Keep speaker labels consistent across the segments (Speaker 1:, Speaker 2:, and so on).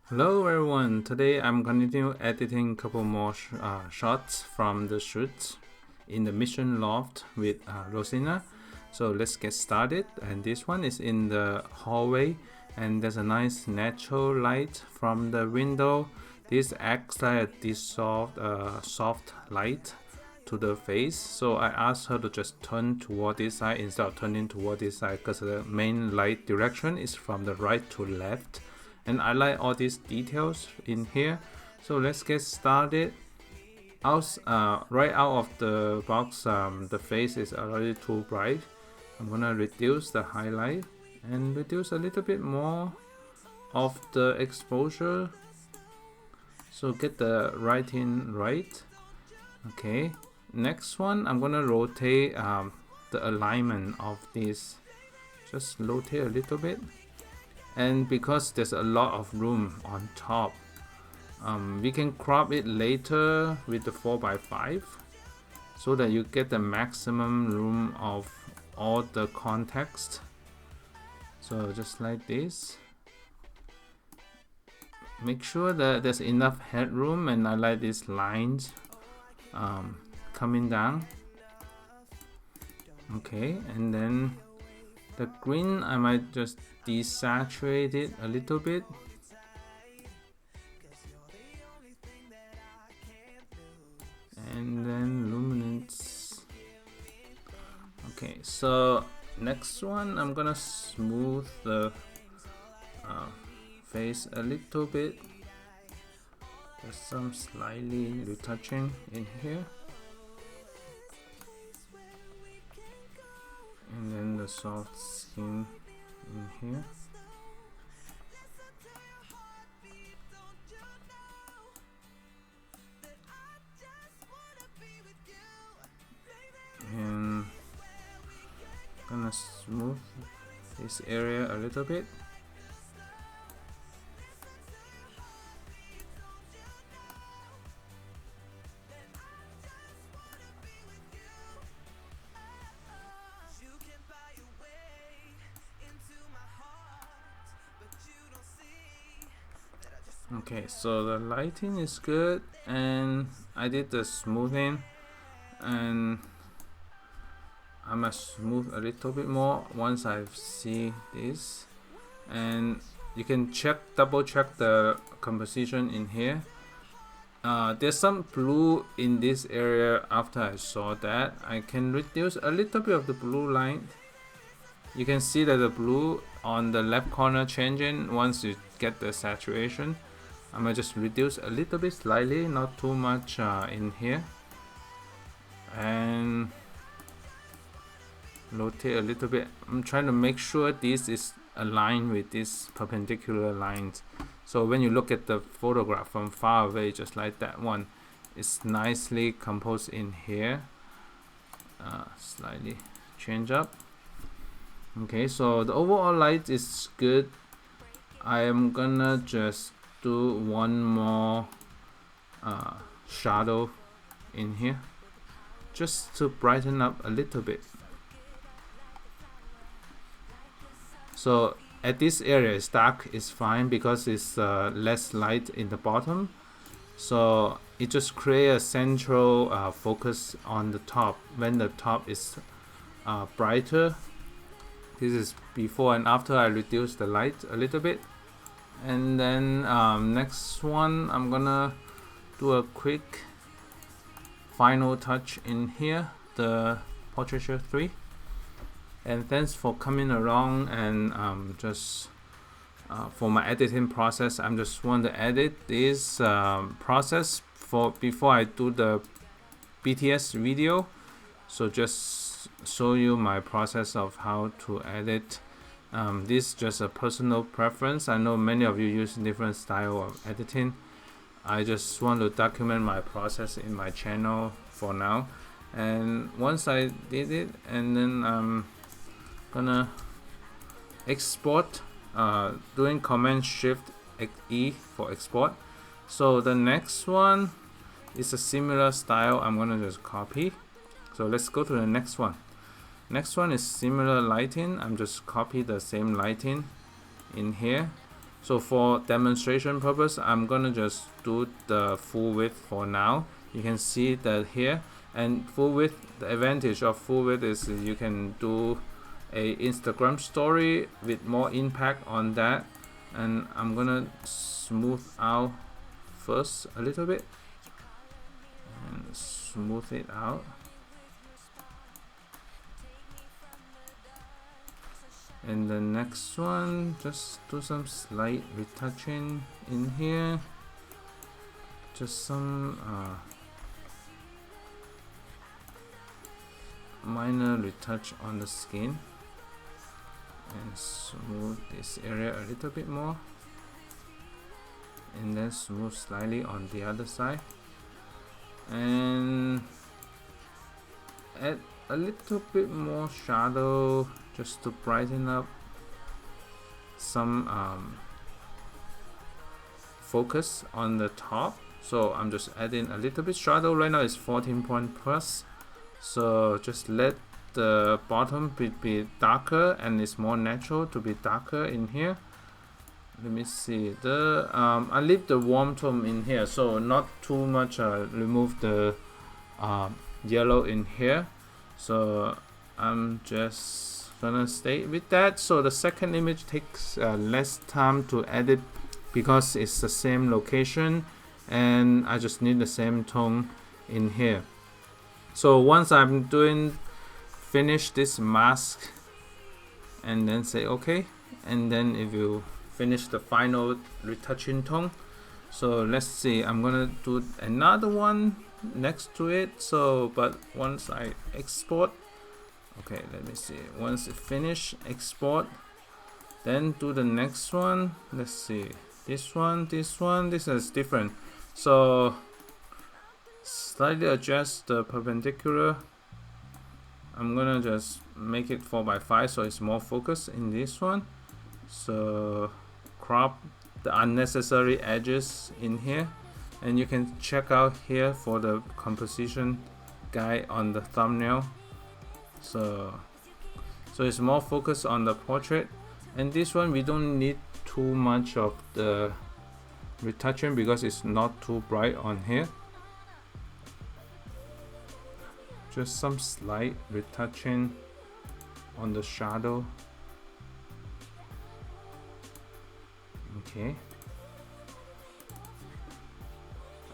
Speaker 1: Hello everyone, today I'm continue editing a couple more shots from the shoots in the Mission Loft with Rosina. So let's get started, and this one is in the hallway and there's a nice natural light from the window. This acts like this soft light to the face, so I asked her to just turn toward this side instead of turning toward this side because the main light direction is from the right to left. And I like all these details in here, so let's get started. Right out of the box, the face is already too bright. I'm gonna reduce the highlight and reduce a little bit more of the exposure, so get the writing right. Okay, next one I'm gonna rotate the alignment of this, just rotate a little bit. And because there's a lot of room on top, we can crop it later with the 4x5 so that you get the maximum room of all the context. So just like this, make sure that there's enough headroom, and I like these lines coming down. Okay, and then the green I might just desaturate it a little bit. And then luminance. Okay, so next one I'm gonna smooth the face a little bit. There's some slightly retouching in here. And then the soft skin in here. And gonna smooth this area a little bit. Okay, so the lighting is good, and I did the smoothing, and I must smooth a little bit more once I see this. And you can double check the composition in here. There's some blue in this area. After I saw that, I can reduce a little bit of the blue line. You can see that the blue on the left corner changing once you get the saturation. I'm gonna just reduce a little bit slightly, not too much in here, and rotate a little bit. I'm trying to make sure this is aligned with these perpendicular lines, so when you look at the photograph from far away, just like that one, it's nicely composed in here. Slightly change up. Okay, so the overall light is good. I am gonna just do one more shadow in here just to brighten up a little bit. So at this area it's dark, is fine because it's less light in the bottom, so it just creates a central focus on the top when the top is brighter. This is before and after I reduce the light a little bit. And then next one I'm gonna do a quick final touch in here, the Portraiture 3. And thanks for coming along, and just for my editing process, I'm just want to edit this process before I do the BTS video. So just show you my process of how to edit. This is just a personal preference. I know many of you use different style of editing. I just want to document my process in my channel for now. And once I did it, and then I'm gonna export, doing Command Shift E for export. So the next one is a similar style. I'm gonna just copy. So let's go to the next one. Next one is similar lighting. I'm just copy the same lighting in here. So for demonstration purpose, I'm gonna just do the full width for now. You can see that here, and full width, the advantage of full width is you can do a Instagram story with more impact on that. And I'm gonna smooth out first a little bit and smooth it out. And the next one, just do some slight retouching in here, just some minor retouch on the skin, and smooth this area a little bit more, and then smooth slightly on the other side, and add a little bit more shadow just to brighten up some focus on the top. So I'm just adding a little bit shadow. Right now it's 14 point plus, so just let the bottom be darker, and it's more natural to be darker in here. Let me see, the I leave the warm tone in here, so not too much. Remove the yellow in here, so I'm just gonna stay with that. So the second image takes less time to edit because it's the same location, and I just need the same tone in here. So once I'm finish this mask, and then say okay, and then if you finish the final retouching tone. So let's see, I'm gonna do another one next to it. So but once I export, okay, let me see, once it finish, export, then do the next one. Let's see, this is different, so slightly adjust the perpendicular. I'm gonna just make it 4x5 so it's more focused in this one. So crop the unnecessary edges in here, and you can check out here for the composition guide on the thumbnail. So it's more focused on the portrait, and this one we don't need too much of the retouching because it's not too bright on here. Just some slight retouching on the shadow. Okay,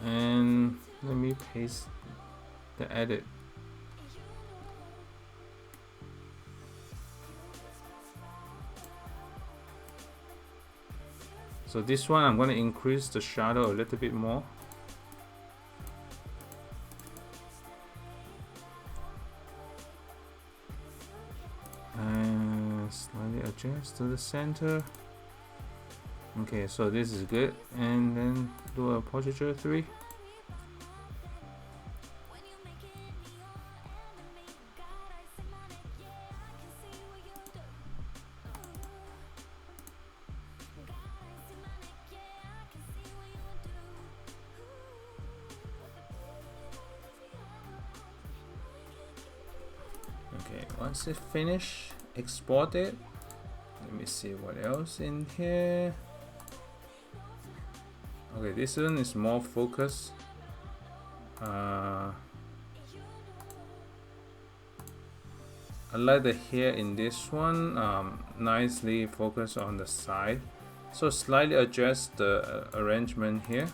Speaker 1: and let me paste the edit. So this one I'm going to increase the shadow a little bit more. And slightly adjust to the center. Okay, so this is good. And then do a portraiture 3. Okay, once it finish, export it. Let me see what else in here. Okay, this one is more focused. I like the hair in this one, nicely focused on the side. So slightly adjust the arrangement here,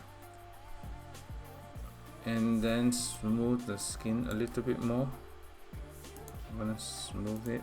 Speaker 1: and then smooth the skin a little bit more. I'm gonna smooth it.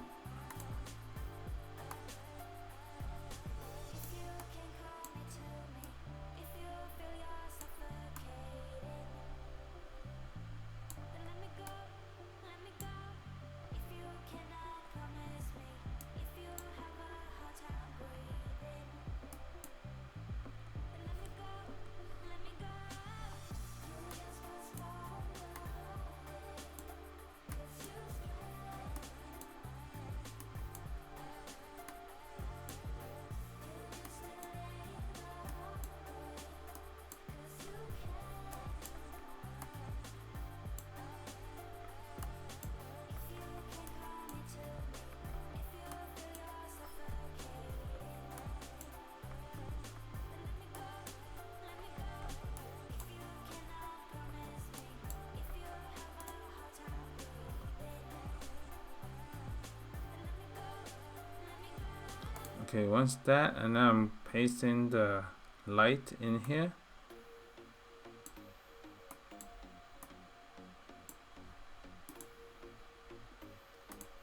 Speaker 1: Okay, once that, and then I'm pasting the light in here.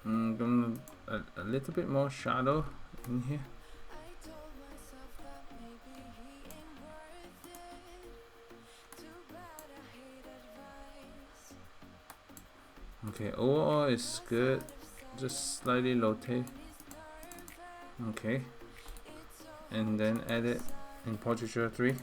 Speaker 1: I'm gonna a little bit more shadow in here. Okay, overall is good. Just slightly rotate. Okay, and then edit in Portraiture 3.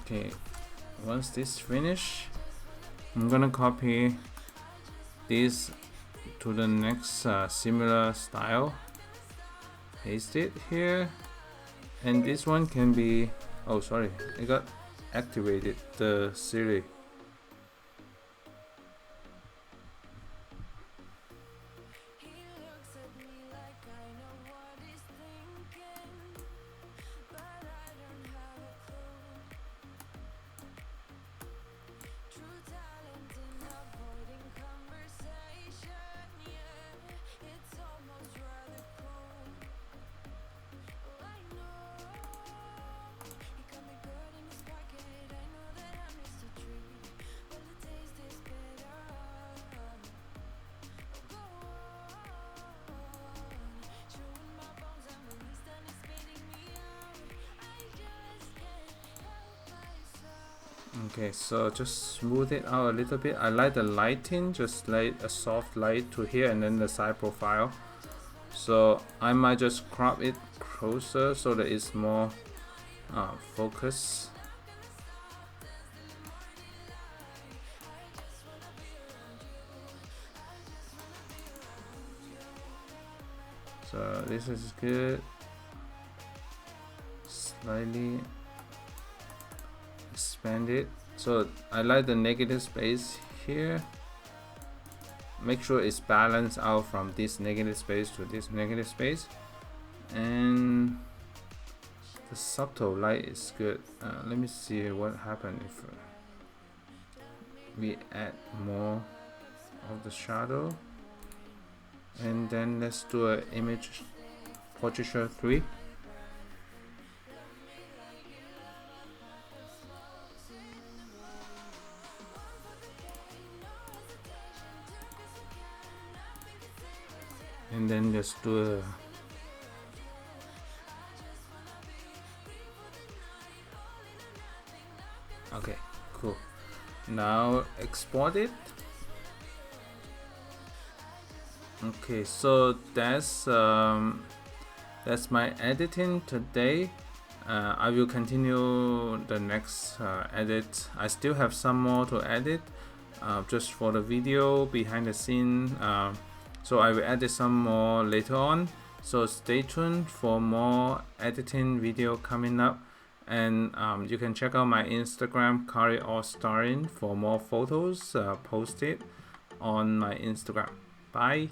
Speaker 1: Okay, once this finish, I'm gonna copy this to the next similar style, paste it here, and this one can be, oh sorry, it got activated, the Siri. Okay, so just smooth it out a little bit. I like the lighting, just like a soft light to here, and then the side profile. So I might just crop it closer so that it's more focus. So this is good. Slightly expand it. So I like the negative space here. Make sure it's balanced out from this negative space to this negative space, and the subtle light is good. Let me see what happens if we add more of the shadow, and then let's do an image Portraiture 3. And then just do a okay, cool. Now export it. Okay, so that's my editing today. I will continue the next edit. I still have some more to edit just for the video behind the scene. So I will edit some more later on. So stay tuned for more editing video coming up. And you can check out my Instagram, Kari Allstarin, for more photos posted on my Instagram. Bye.